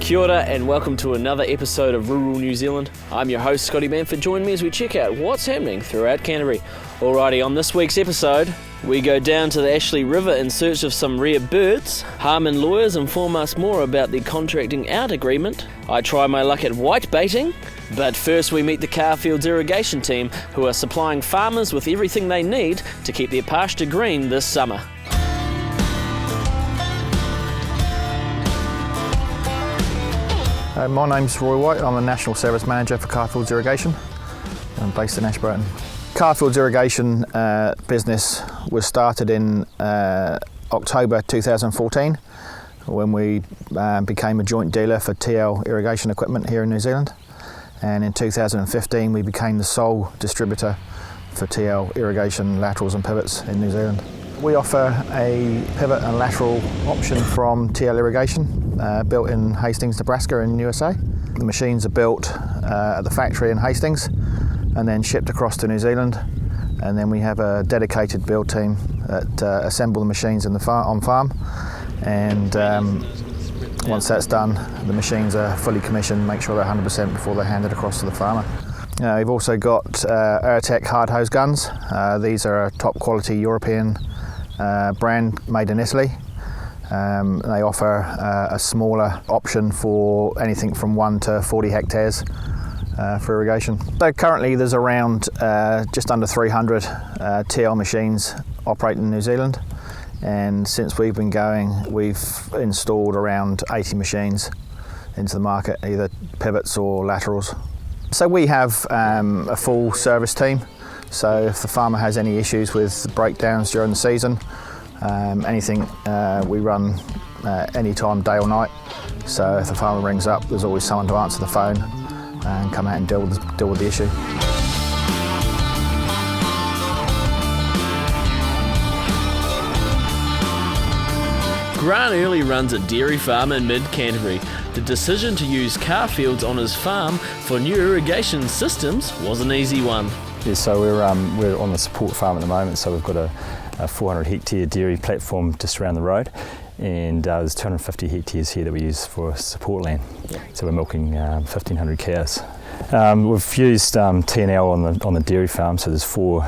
Kia ora and welcome to another episode of Rural New Zealand. I'm your host Scotty Manford. Join me as we check out what's happening throughout Canterbury. Alrighty, on this week's episode, we go down to the Ashley River in search of some rare birds. Harman Lawyers inform us more about the contracting out agreement. I try my luck at white baiting. But first we meet the Carrfields Irrigation team, who are supplying farmers with everything they need to keep their pasture green this summer. My name's Roy White. I'm the National Service Manager for Carrfields Irrigation. I'm based in Ashburton. Carrfields Irrigation business was started in October 2014 when we became a joint dealer for T-L irrigation equipment here in New Zealand. And in 2015 we became the sole distributor for T-L irrigation laterals and pivots in New Zealand. We offer a pivot and lateral option from T-L Irrigation, built in Hastings, Nebraska in USA. The machines are built at the factory in Hastings and then shipped across to New Zealand. And then we have a dedicated build team that assemble the machines in the on farm. And once that's done, the machines are fully commissioned, make sure they're 100% before they're handed across to the farmer. We've also got Artec hard hose guns. These are a top quality European brand made in Italy. They offer a smaller option for anything from 1 to 40 hectares for irrigation. So currently there's around just under 300 TL machines operating in New Zealand, and since we've been going we've installed around 80 machines into the market, either pivots or laterals. So we have a full service team. So if the farmer has any issues with breakdowns during the season, anything, we run any time, day or night. So if the farmer rings up, there's always someone to answer the phone and come out and deal with the issue. Grant Early runs a dairy farm in mid-Canterbury. The decision to use Carrfields on his farm for new irrigation systems was an easy one. Yeah, so we're on the support farm at the moment, so we've got a 400 hectare dairy platform just around the road, and there's 250 hectares here that we use for support land. Yeah. So we're milking 1,500 cows. We've used T&L on the dairy farm, so there's 4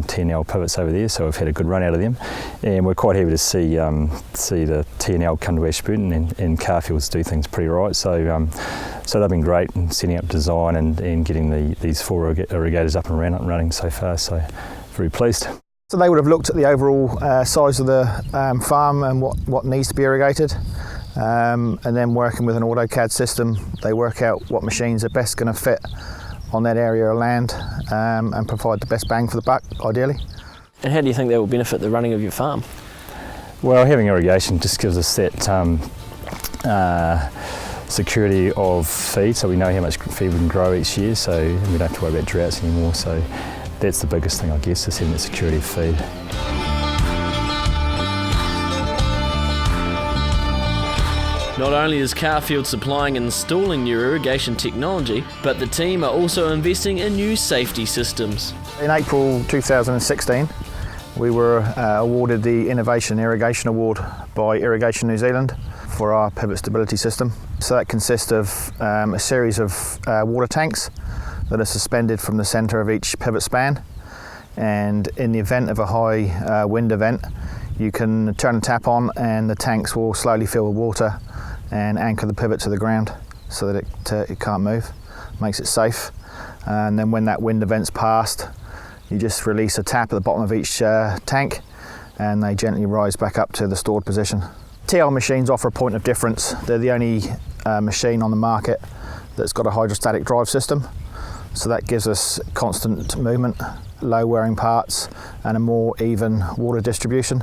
T&L pivots over there, so we've had a good run out of them, and we're quite happy to see the T&L come to Ashburton and Carrfields do things pretty right. So they've been great in setting up design and getting these 4 irrigators up and running so far, so very pleased. So they would have looked at the overall size of the farm and what needs to be irrigated, and then working with an AutoCAD system, they work out what machines are best going to fit on that area of land and provide the best bang for the buck, ideally. And how do you think that will benefit the running of your farm? Well, having irrigation just gives us that security of feed, so we know how much feed we can grow each year, so we don't have to worry about droughts anymore. So that's the biggest thing, I guess, is having that security of feed. Not only is Carrfield supplying and installing new irrigation technology, but the team are also investing in new safety systems. In April 2016, we were awarded the Innovation Irrigation Award by Irrigation New Zealand for our pivot stability system. So that consists of a series of water tanks that are suspended from the centre of each pivot span, and in the event of a high wind event, you can turn the tap on and the tanks will slowly fill with water and anchor the pivot to the ground so that it can't move. Makes it safe. And then when that wind event's passed, you just release a tap at the bottom of each tank and they gently rise back up to the stored position. TL machines offer a point of difference. They're the only machine on the market that's got a hydrostatic drive system. So that gives us constant movement, low wearing parts and a more even water distribution.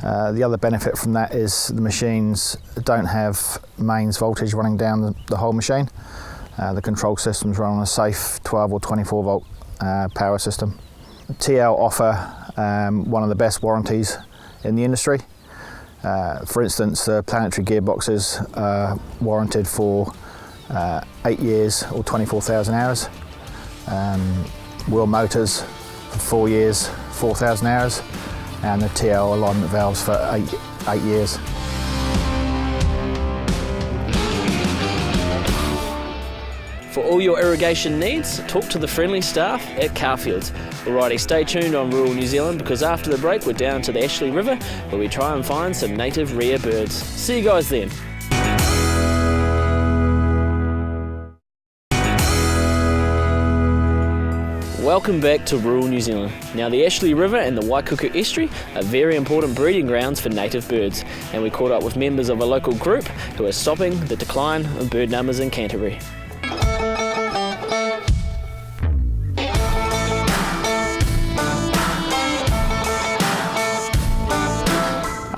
The other benefit from that is the machines don't have mains voltage running down the whole machine. The control systems run on a safe 12 or 24 volt power system. TL offer one of the best warranties in the industry. For instance, the planetary gearboxes are warranted for 8 years or 24,000 hours. Wheel motors for 4 years, 4,000 hours. And the TL alignment valves for 8 years. all your irrigation needs, talk to the friendly staff at Carrfields. Alrighty, stay tuned on Rural New Zealand because after the break we're down to the Ashley River where we try and find some native rare birds. See you guys then. Welcome back to Rural New Zealand. Now the Ashley River and the Waikuku Estuary are very important breeding grounds for native birds, and we caught up with members of a local group who are stopping the decline of bird numbers in Canterbury.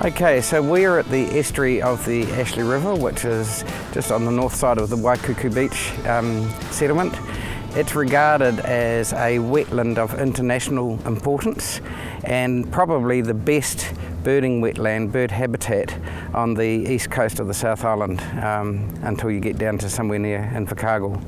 Okay, so we're at the estuary of the Ashley River, which is just on the north side of the Waikuku Beach settlement. It's regarded as a wetland of international importance and probably the best birding wetland, bird habitat on the east coast of the South Island until you get down to somewhere near Invercargill.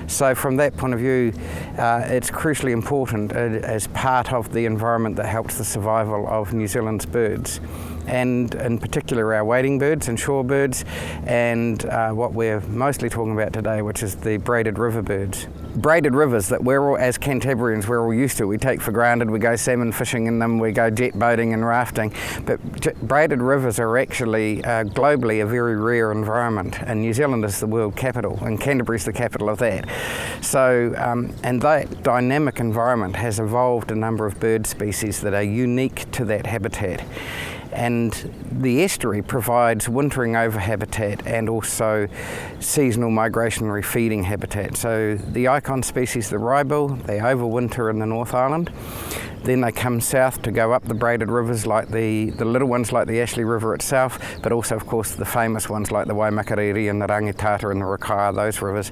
So from that point of view, it's crucially important as part of the environment that helps the survival of New Zealand's birds, and in particular our wading birds and shorebirds, and what we're mostly talking about today, which is the braided river birds. Braided rivers that we're all, as Cantabrians, we're all used to. We take for granted, we go salmon fishing in them, we go jet boating and rafting, but braided rivers are actually globally a very rare environment, and New Zealand is the world capital, and Canterbury's the capital of that. So, and that dynamic environment has evolved a number of bird species that are unique to that habitat. And the estuary provides wintering over habitat and also seasonal migrationary feeding habitat. So the icon species, the wrybill, they overwinter in the North Island. Then they come south to go up the braided rivers, like the little ones like the Ashley River itself, but also of course the famous ones like the Waimakiriri and the Rangitata and the Rakahuri, those rivers.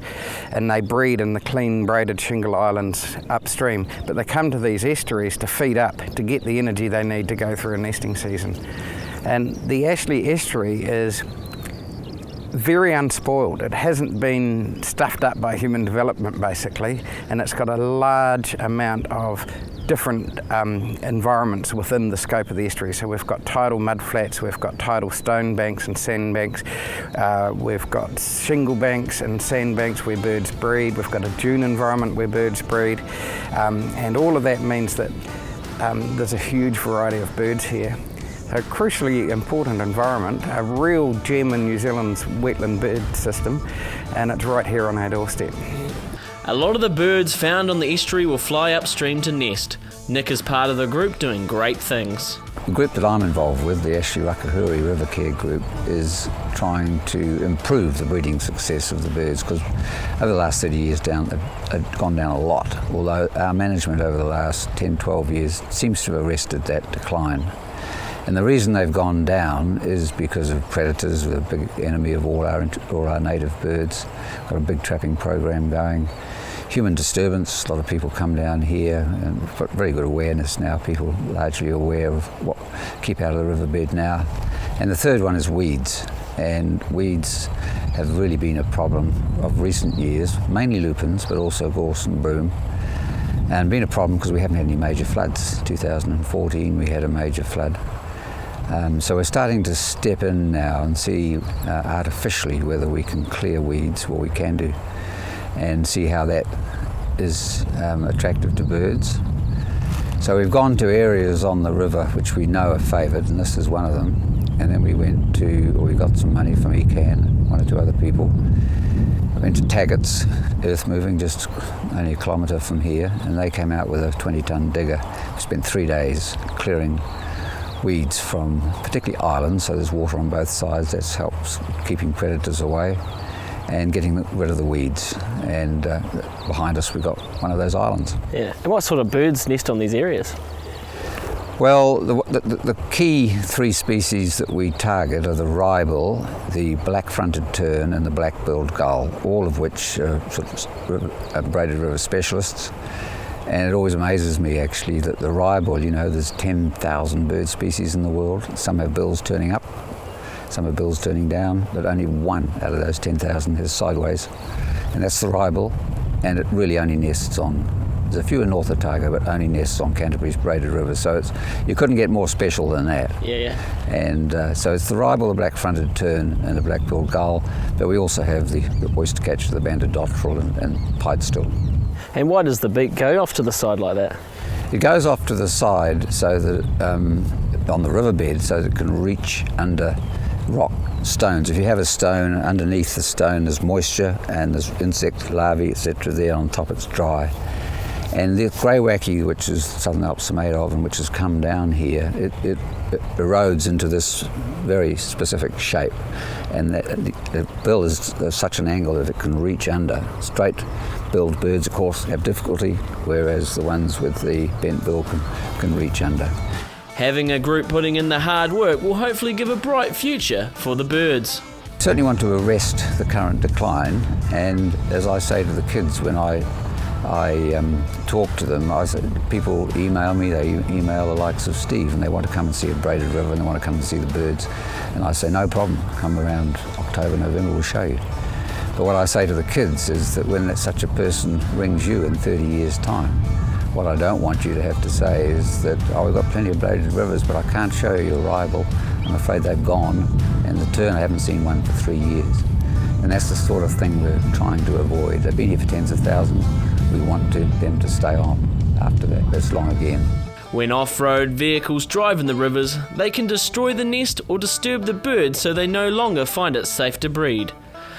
And they breed in the clean braided shingle islands upstream. But they come to these estuaries to feed up, to get the energy they need to go through a nesting season. And the Ashley estuary is very unspoiled. It hasn't been stuffed up by human development basically, and it's got a large amount of different environments within the scope of the estuary. So we've got tidal mudflats, we've got tidal stone banks and sand banks, we've got shingle banks and sand banks where birds breed, we've got a dune environment where birds breed, and all of that means that there's a huge variety of birds here. A crucially important environment, a real gem in New Zealand's wetland bird system, and it's right here on our doorstep. A lot of the birds found on the estuary will fly upstream to nest. Nick is part of the group doing great things. The group that I'm involved with, the Ashley Rakahuri River Care Group, is trying to improve the breeding success of the birds, because over the last 30 years they've gone down a lot, although our management over the last 10-12 years seems to have arrested that decline. And the reason they've gone down is because of predators, a big enemy of all our native birds. Got a big trapping program going. Human disturbance, a lot of people come down here, and we've got very good awareness now. People largely aware of what keep out of the riverbed now. And the third one is weeds. And weeds have really been a problem of recent years, mainly lupins, but also gorse and broom. And been a problem because we haven't had any major floods. 2014 we had a major flood. So we're starting to step in now and see artificially whether we can clear weeds, what we can do, and see how that is attractive to birds. So we've gone to areas on the river which we know are favoured, and this is one of them. And then we got some money from ECAN, one or two other people. I went to Taggart's earth moving, just only a kilometre from here, and they came out with a 20-tonne digger. We spent 3 days clearing weeds from particularly islands, so there's water on both sides. That helps keeping predators away and getting rid of the weeds. And behind us we've got one of those islands. Yeah. And what sort of birds nest on these areas? Well, the key three species that we target are the wrybill, the black-fronted tern and the black-billed gull, all of which are sort of braided river specialists. And it always amazes me actually that the wrybill, there's 10,000 bird species in the world. Some have bills turning up, some have bills turning down, but only one out of those 10,000 is sideways. And that's the wrybill, and it really only nests on There's a few in North Otago, but only nests on Canterbury's braided river. So you couldn't get more special than that. Yeah. And so it's the ribal, the black-fronted tern, and the black-billed gull. But we also have the oyster catcher, the banded dotterel, and pipestill. And why does the beak go off to the side like that? It goes off to the side so that on the riverbed, so that it can reach under rock stones. If you have a stone, underneath the stone there's moisture and there's insect larvae, etc. There on top it's dry. And the grey wacky, which is Southern Alps are made of and which has come down here, it erodes into this very specific shape, and the bill is such an angle that it can reach under. Straight-billed birds, of course, have difficulty, whereas the ones with the bent bill can reach under. Having a group putting in the hard work will hopefully give a bright future for the birds. Certainly want to arrest the current decline, and as I say to the kids when I talk to them, people email me, they email the likes of Steve, and they want to come and see a braided river and they want to come and see the birds. And I say, no problem, come around October, November, we'll show you. But what I say to the kids is that when such a person rings you in 30 years' time, what I don't want you to have to say is that, oh, we've got plenty of braided rivers, but I can't show you a rival. I'm afraid they've gone, and the tern, I haven't seen one for 3 years. And that's the sort of thing we're trying to avoid. They've been here for tens of thousands. We want them to stay on after that. That's long again. When off-road vehicles drive in the rivers, they can destroy the nest or disturb the birds so they no longer find it safe to breed.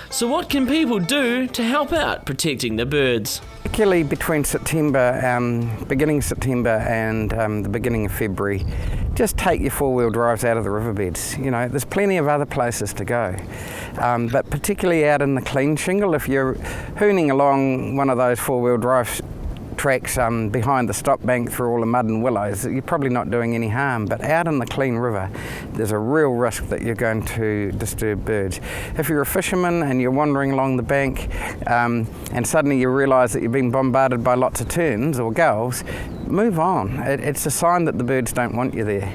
So what can people do to help out protecting the birds? Particularly between beginning September and the beginning of February, just take your four-wheel drives out of the riverbeds. You know, there's plenty of other places to go. But particularly out in the clean shingle, if you're hooning along one of those four-wheel drive tracks behind the stop bank through all the mud and willows, you're probably not doing any harm. But out in the clean river, there's a real risk that you're going to disturb birds. If you're a fisherman and you're wandering along the bank and suddenly you realise that you've been bombarded by lots of terns or gulls, move on. It's a sign that the birds don't want you there.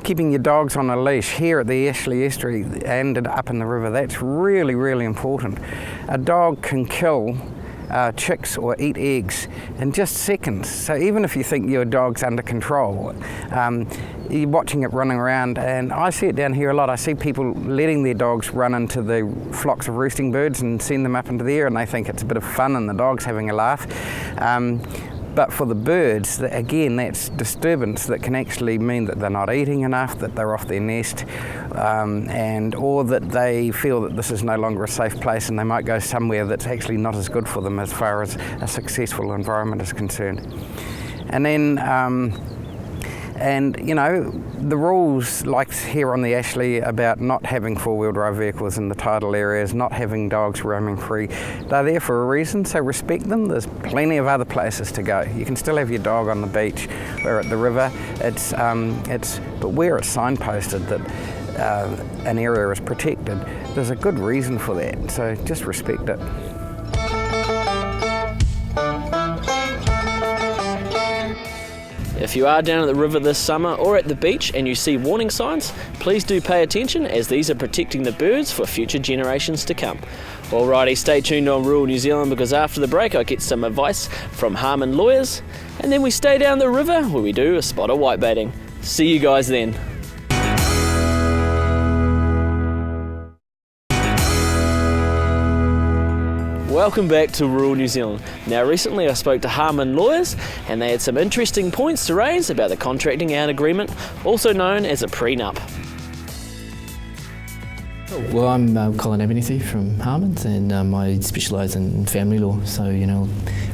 Keeping your dogs on a leash here at the Ashley Estuary and up in the river, that's really, really important. A dog can kill chicks or eat eggs in just seconds. So even if you think your dog's under control, you're watching it running around, and I see it down here a lot. I see people letting their dogs run into the flocks of roosting birds and send them up into the air, and they think it's a bit of fun and the dog's having a laugh. But for the birds, again, that's disturbance that can actually mean that they're not eating enough, that they're off their nest, or that they feel that this is no longer a safe place and they might go somewhere that's actually not as good for them as far as a successful environment is concerned. And then, you know, the rules like here on the Ashley about not having four-wheel drive vehicles in the tidal areas, not having dogs roaming free, they're there for a reason, so respect them. There's plenty of other places to go. You can still have your dog on the beach or at the river. But where it's signposted that an area is protected, there's a good reason for that, so just respect it. If you are down at the river this summer or at the beach and you see warning signs, please do pay attention, as these are protecting the birds for future generations to come. Alrighty, stay tuned on Rural New Zealand, because after the break I get some advice from Harman Lawyers, and then we stay down the river where we do a spot of whitebaiting. See you guys then. Welcome back to Rural New Zealand. Now recently I spoke to Harman Lawyers, and they had some interesting points to raise about the contracting out agreement, also known as a prenup. Well, I'm Colin Abernethy from Harman's, and I specialise in family law, so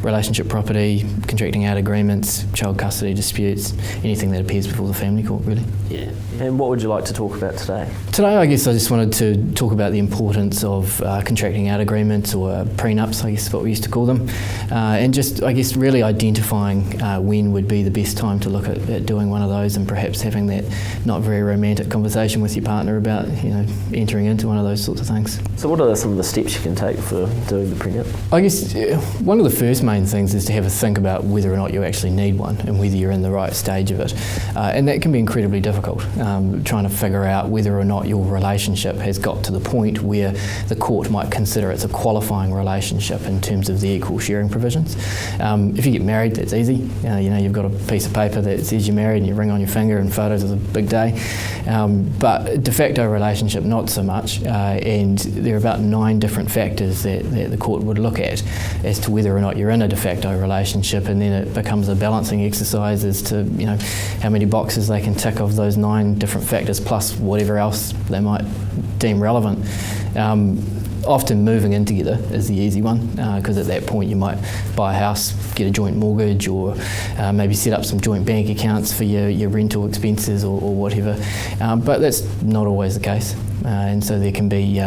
relationship property, contracting out agreements, child custody disputes, anything that appears before the family court, really. Yeah. And what would you like to talk about today? Today I guess I just wanted to talk about the importance of contracting out agreements, or prenups I guess is what we used to call them, and just I guess really identifying when would be the best time to look at doing one of those, and perhaps having that not very romantic conversation with your partner about entering into one of those sorts of things. So what are some of the steps you can take for doing the prenup? I guess one of the first main main things is to have a think about whether or not you actually need one and whether you're in the right stage of it. And that can be incredibly difficult, trying to figure out whether or not your relationship has got to the point where the court might consider it's a qualifying relationship in terms of the equal sharing provisions. If you get married, that's easy. You've got a piece of paper that says you're married and you ring on your finger and photos of the big day. But de facto relationship, not so much. And there are about 9 different factors that the court would look at as to whether or not you're in a de facto relationship, and then it becomes a balancing exercise as to how many boxes they can tick of those 9 different factors plus whatever else they might deem relevant. Often moving in together is the easy one, because at that point you might buy a house, get a joint mortgage, or maybe set up some joint bank accounts for your rental expenses or whatever. But that's not always the case. And so there can be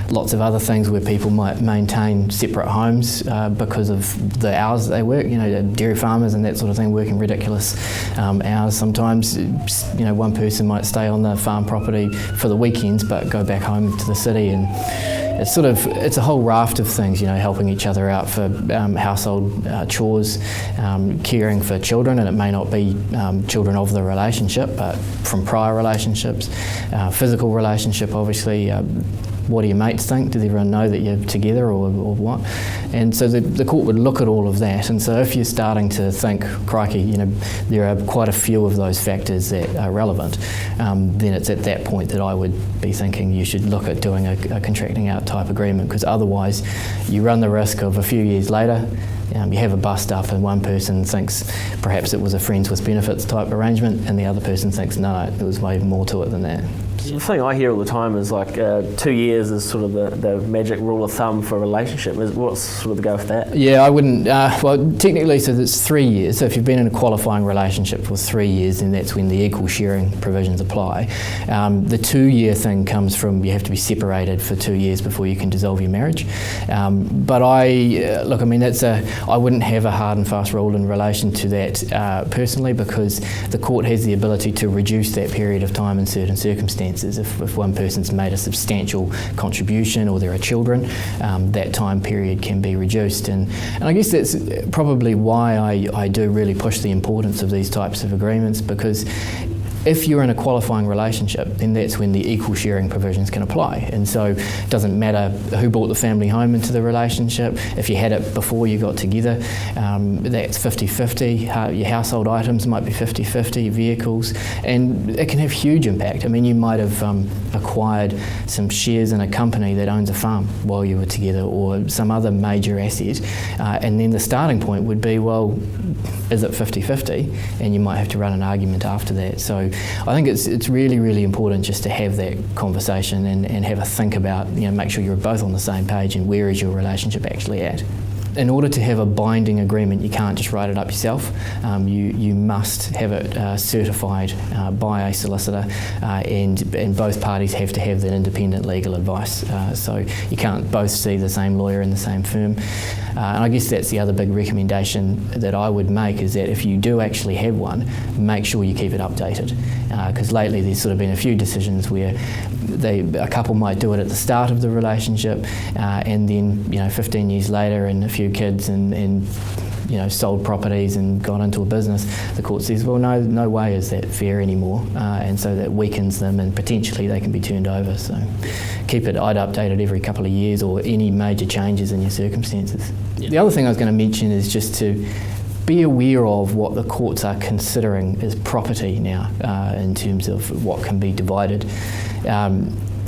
lots of other things where people might maintain separate homes because of the hours that they work. Dairy farmers and that sort of thing working ridiculous hours sometimes. One person might stay on the farm property for the weekends but go back home to the city, and it's a whole raft of things, helping each other out for household chores, caring for children, and it may not be children of the relationship, but from prior relationships, physical relationship, obviously. What do your mates think? Does everyone know that you're together or what? And so the court would look at all of that. And so if you're starting to think, crikey, there are quite a few of those factors that are relevant, then it's at that point that I would be thinking you should look at doing a contracting out type agreement, because otherwise you run the risk of a few years later you have a bust up and one person thinks perhaps it was a friends with benefits type arrangement, and the other person thinks no, there was way more to it than that. The thing I hear all the time is 2 years is sort of the magic rule of thumb for a relationship. What's sort of the go with that? Yeah, I wouldn't. Well, technically, so it's 3 years. So if you've been in a qualifying relationship for 3 years, then that's when the equal sharing provisions apply. The 2-year thing comes from you have to be separated for 2 years before you can dissolve your marriage. But I wouldn't have a hard and fast rule in relation to that personally, because the court has the ability to reduce that period of time in certain circumstances. If one person's made a substantial contribution or there are children, that time period can be reduced. And I guess that's probably why I do really push the importance of these types of agreements, because if you're in a qualifying relationship, then that's when the equal sharing provisions can apply. And so it doesn't matter who brought the family home into the relationship. If you had it before you got together, that's 50-50. Your household items might be 50-50, your vehicles, and it can have huge impact. I mean, you might have acquired some shares in a company that owns a farm while you were together, or some other major asset, and then the starting point would be, well, is it 50-50? And you might have to run an argument after that. So I think it's really, really important just to have that conversation and have a think about, make sure you're both on the same page and where is your relationship actually at. In order to have a binding agreement, you can't just write it up yourself. You must have it certified by a solicitor, and both parties have to have that independent legal advice. So you can't both see the same lawyer in the same firm. And I guess that's the other big recommendation that I would make, is that if you do actually have one, make sure you keep it updated. Because lately there's sort of been a few decisions where a couple might do it at the start of the relationship, and then 15 years later and a few kids and sold properties and got into a business, the court says, well, no way is that fair anymore, and so that weakens them and potentially they can be turned over. So keep it updated every couple of years, or any major changes in your circumstances. The other thing I was going to mention is just to be aware of what the courts are considering as property now, in terms of what can be divided.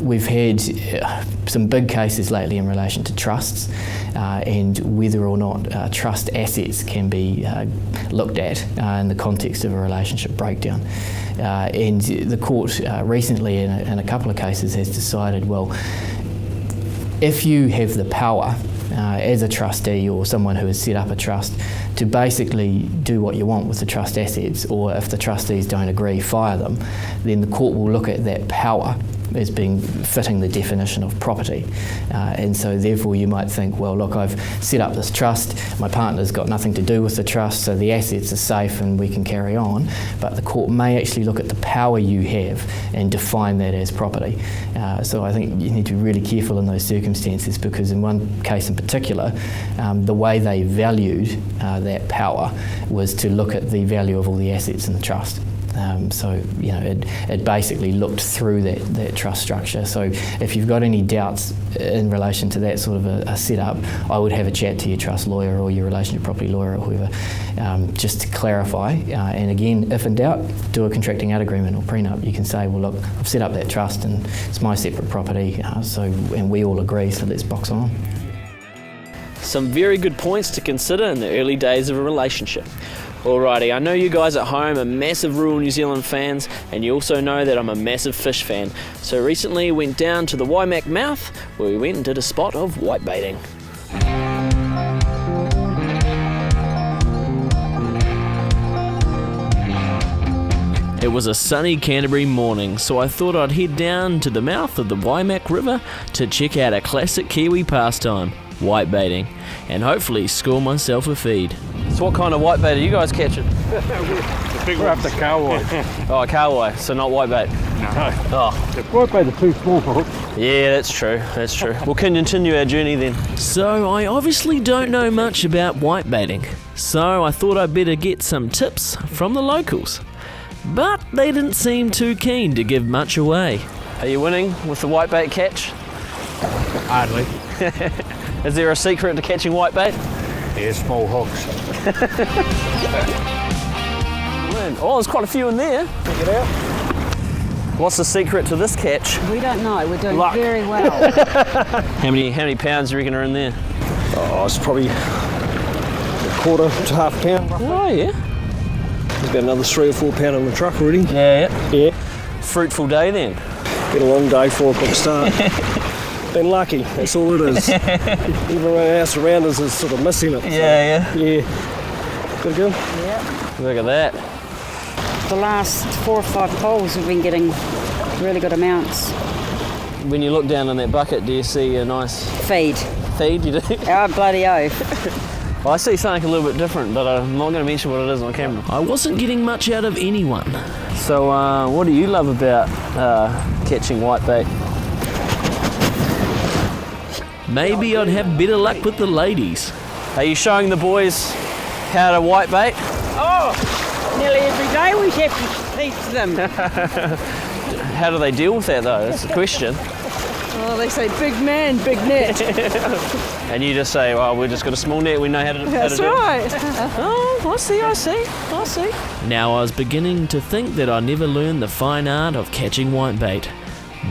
We've had some big cases lately in relation to trusts, and whether or not trust assets can be looked at in the context of a relationship breakdown. And the court recently, in a couple of cases, has decided, well, if you have the power as a trustee or someone who has set up a trust to basically do what you want with the trust assets, or if the trustees don't agree, fire them, then the court will look at that power as being fitting the definition of property. And so therefore you might think, well, look, I've set up this trust, my partner's got nothing to do with the trust, so the assets are safe and we can carry on. But the court may actually look at the power you have and define that as property. So I think you need to be really careful in those circumstances, because in one case in particular, the way they valued that power was to look at the value of all the assets in the trust. So it basically looked through that trust structure. So if you've got any doubts in relation to that sort of a setup, I would have a chat to your trust lawyer or your relationship property lawyer or whoever, just to clarify. And again, if in doubt, do a contracting out agreement or prenup. You can say, well, look, I've set up that trust and it's my separate property, and we all agree, so let's box on. Some very good points to consider in the early days of a relationship. Alrighty, I know you guys at home are massive rural New Zealand fans, and you also know that I'm a massive fish fan. So recently went down to the Waimak mouth, where we went and did a spot of whitebaiting. It was a sunny Canterbury morning, so I thought I'd head down to the mouth of the Waimak River to check out a classic Kiwi pastime, whitebaiting, and hopefully score myself a feed. So what kind of whitebait are you guys catching? We're after carwai. Oh, carwai, so not whitebait. No. Oh. The whitebait are too small for hooks. Yeah, that's true. We'll continue our journey then. So I obviously don't know much about whitebaiting, so I thought I'd better get some tips from the locals. But they didn't seem too keen to give much away. Are you winning with the whitebait catch? Hardly. Is there a secret to catching whitebait? Yeah, small hooks. Oh, there's quite a few in there. Check it out. What's the secret to this catch? We don't know. We're doing Luck. very well. How many pounds do you reckon are in there? Oh, it's probably a quarter to half a pound. Roughly. Oh yeah. There's about another 3 or 4 pound in the truck already. Yeah. Fruitful day then. Been a long day, 4 o'clock start. Been lucky, that's all it is. Everyone else around us is sort of missing it. Yeah. Good girl? Yeah. Look at that. The last 4 or 5 poles we've been getting really good amounts. When you look down in that bucket, do you see a nice Feed. feed? You do? Oh, bloody oath. Well, I see something a little bit different, but I'm not going to mention what it is on camera. I wasn't getting much out of anyone. So what do you love about catching whitebait? Maybe I'd have better luck with the ladies. Are you showing the boys how to whitebait? Oh, nearly every day we have to teach them. How do they deal with that though? That's the question. Oh, they say big man, big net. And you just say, well, we've just got a small net, we know how to do it. That's right. Oh, I see. Now I was beginning to think that I never learned the fine art of catching whitebait.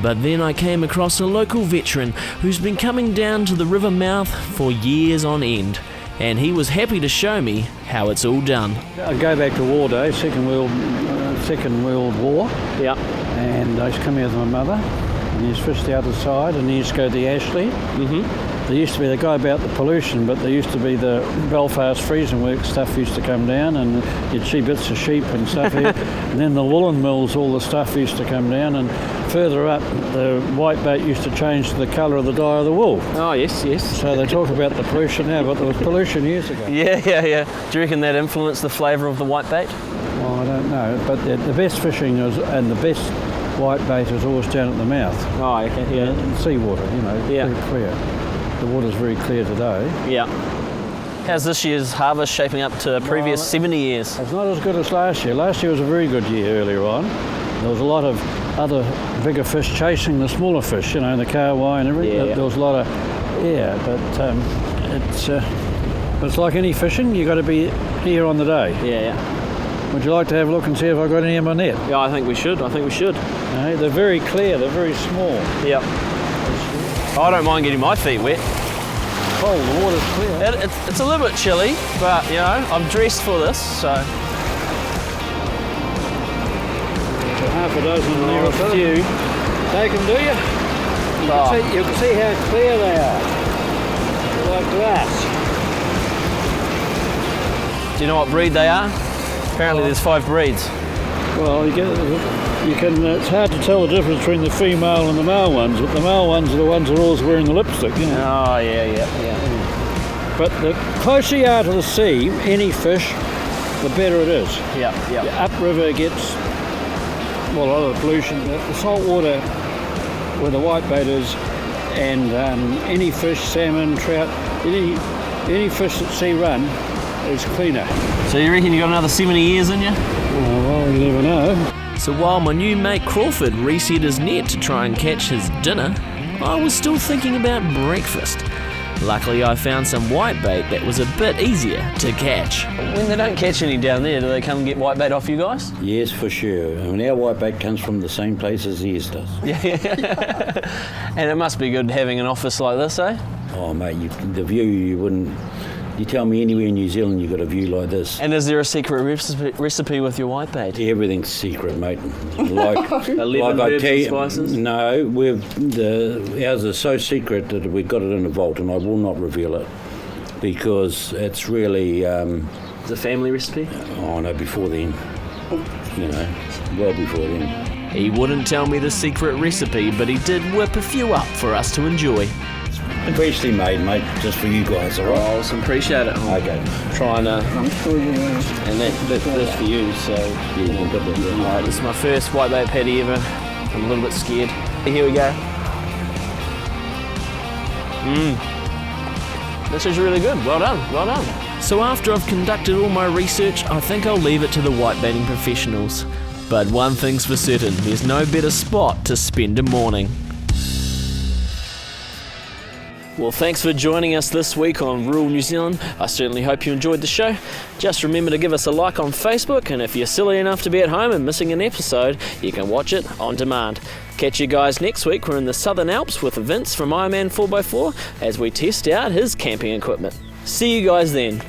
But then I came across a local veteran who's been coming down to the river mouth for years on end, and he was happy to show me how it's all done. I go back to war days, Second World War. Yeah. And I used to come here with my mother, and he used to fish the other side, and he used to go to the Ashley. Mm-hmm. There used to be the guy about the pollution, but there used to be the Belfast freezing works stuff used to come down, and you'd see bits of sheep and stuff here. And then the woolen mills, all the stuff used to come down, and further up, the whitebait used to change to the colour of the dye of the wool. Oh, yes. So they talk about the pollution now, but there was pollution years ago. Yeah. Do you reckon that influenced the flavour of the whitebait? Well, I don't know, but the best fishing is, and the best whitebait is always down at the mouth. Oh, okay. Yeah. Seawater, Yeah. very clear. The water's very clear today. Yeah. How's this year's harvest shaping up to previous 70 years? It's not as good as last year. Last year was a very good year earlier on. There was a lot of other bigger fish chasing the smaller fish, the carwai and everything. Yeah. There was a lot of, but it's like any fishing, you've got to be here on the day. Yeah. Would you like to have a look and see if I've got any in my net? Yeah, I think we should. They're very clear, they're very small. Yeah. I don't mind getting my feet wet. Oh, the water's clear. It's a little bit chilly, but I'm dressed for this, so. Half a dozen there a few. Take them, do you? You can see how clear they are. They're like glass. Do you know what breed they are? Apparently there's 5 breeds. Well, you can. It's hard to tell the difference between the female and the male ones, but the male ones are the ones that are always wearing the lipstick. You know? Oh, yeah. But the closer you are to the sea, any fish, the better it is. Yeah. Upriver gets, well, a lot of the pollution, the salt water where the whitebait is, and any fish, salmon, trout, any fish that sea run is cleaner. So you reckon you got another 70 years in you? Well, you never know. So while my new mate Crawford reset his net to try and catch his dinner, I was still thinking about breakfast. Luckily I found some whitebait that was a bit easier to catch. When they don't catch any down there, do they come and get whitebait off you guys? Yes, for sure. I mean, our whitebait comes from the same place as theirs does. Yeah. And it must be good having an office like this, eh? Oh, mate, the view, you wouldn't... You tell me anywhere in New Zealand you've got a view like this. And is there a secret recipe with your whitebait? Everything's secret, mate. Like 11 herbs and spices? No, ours is so secret that we've got it in a vault, and I will not reveal it because it's really... It's a family recipe? Oh, no, before then. You know, well before then. He wouldn't tell me the secret recipe, but he did whip a few up for us to enjoy. Freshly made, mate, just for you guys, all right? Awesome, appreciate it. Okay. Trying to... And that's for you, so... Yeah, I've got that. Alright, this is my first whitebait patty ever. I'm a little bit scared. Here we go. This is really good. Well done. So after I've conducted all my research, I think I'll leave it to the whitebaiting professionals. But one thing's for certain, there's no better spot to spend a morning. Well, thanks for joining us this week on Rural New Zealand. I certainly hope you enjoyed the show. Just remember to give us a like on Facebook, and if you're silly enough to be at home and missing an episode, you can watch it on demand. Catch you guys next week. We're in the Southern Alps with Vince from Ironman 4x4 as we test out his camping equipment. See you guys then.